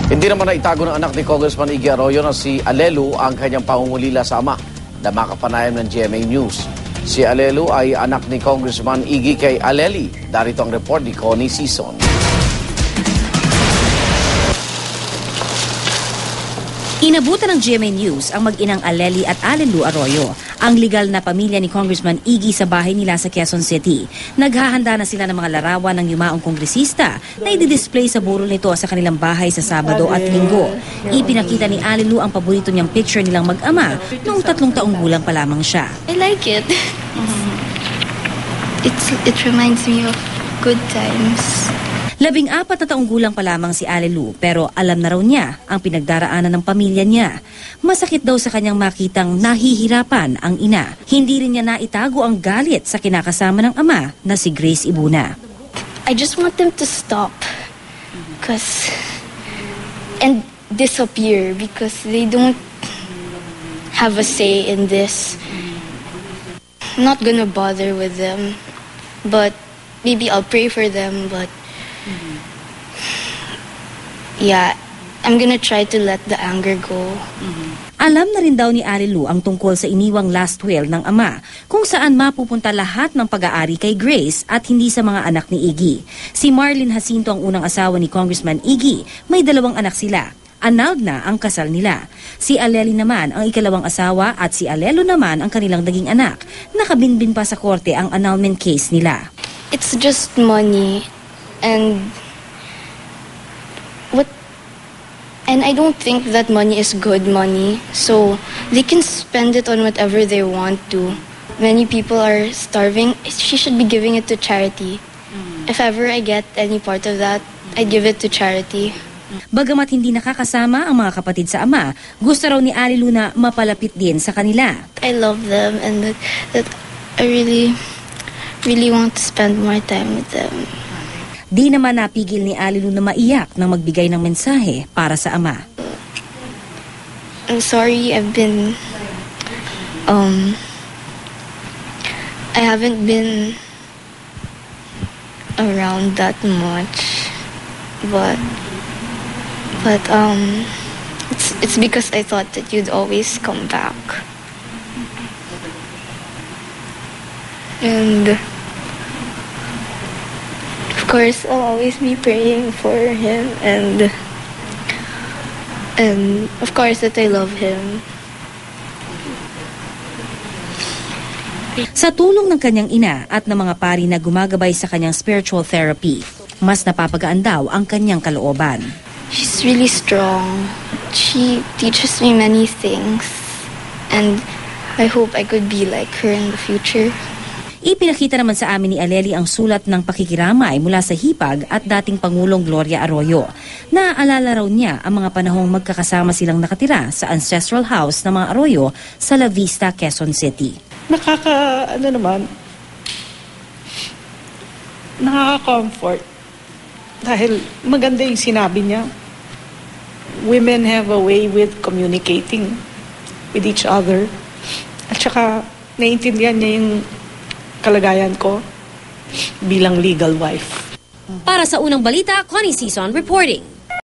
Hindi naman naitago ng anak ni Congressman Iggy Arroyo na si Alelu ang kanyang pangungulila sa ama na makapanayam ng GMA News. Si Alelu ay anak ni Congressman Iggy kay Aleli. Darito ang report ni Connie Sison. Inabutan ng GMA News ang mag-inang Aleli at Alelu Arroyo, ang legal na pamilya ni Congressman Iggy sa bahay nila sa Quezon City. Naghahanda na sila ng mga larawan ng yumaong kongresista na i-display sa burol nito sa kanilang bahay sa Sabado at Linggo. Ipinakita ni Alelu ang paborito niyang picture nilang mag-ama noong 3 taong gulang pa lamang siya. I like it. It reminds me of good times. 14 na taong gulang pa lamang si Alelu pero alam na raw niya ang pinagdaraanan ng pamilya niya. Masakit daw sa kanyang makitang nahihirapan ang ina. Hindi rin niya naitago ang galit sa kinakasama ng ama na si Grace Ibuna. I just want them to stop and disappear because they don't have a say in this. I'm not gonna bother with them, but maybe I'll pray for them, but yeah, I'm gonna try to let the anger go. Alam na rin daw ni Alelu ang tungkol sa iniwang last will ng ama, kung saan mapupunta lahat ng pag-aari kay Grace at hindi sa mga anak ni Iggy. Si Marlene Jacinto ang unang asawa ni Congressman Iggy, may 2 anak sila. Annulled na ang kasal nila. Si Aleli naman ang ikalawang asawa at si Alelu naman ang kanilang naging anak. Nakabinbin pa sa korte ang annulment case nila. It's just money. And I don't think that money is good money. So they can spend it on whatever they want to. Many people are starving. She should be giving it to charity. If ever I get any part of that, I'd give it to charity. Bagamat hindi nakakasama ang mga kapatid sa ama, gusto raw ni Alelu na mapalapit din sa kanila. I love them and that I really want to spend more time with them. Di naman napigil ni Alelu na maiyak nang magbigay ng mensahe para sa ama. I'm sorry I haven't been around that much, but it's because I thought that you'd always come back. And of course, I'll always be praying for him and of course that I love him. Sa tulong ng kanyang ina at ng mga pari na gumagabay sa kanyang spiritual therapy, mas napapagaan daw ang kanyang kalooban. She's really strong. She teaches me many things and I hope I could be like her in the future. Ipinakita naman sa amin ni Aleli ang sulat ng pakikiramay mula sa hipag at dating Pangulong Gloria Arroyo. Naaalala raw niya ang mga panahong magkakasama silang nakatira sa ancestral house ng mga Arroyo sa La Vista, Quezon City. Nakaka-comfort. Dahil maganda yung sinabi niya. Women have a way with communicating with each other. At saka naiintindihan niya yung kalagayan ko bilang legal wife. Para sa unang balita, Connie Sison reporting.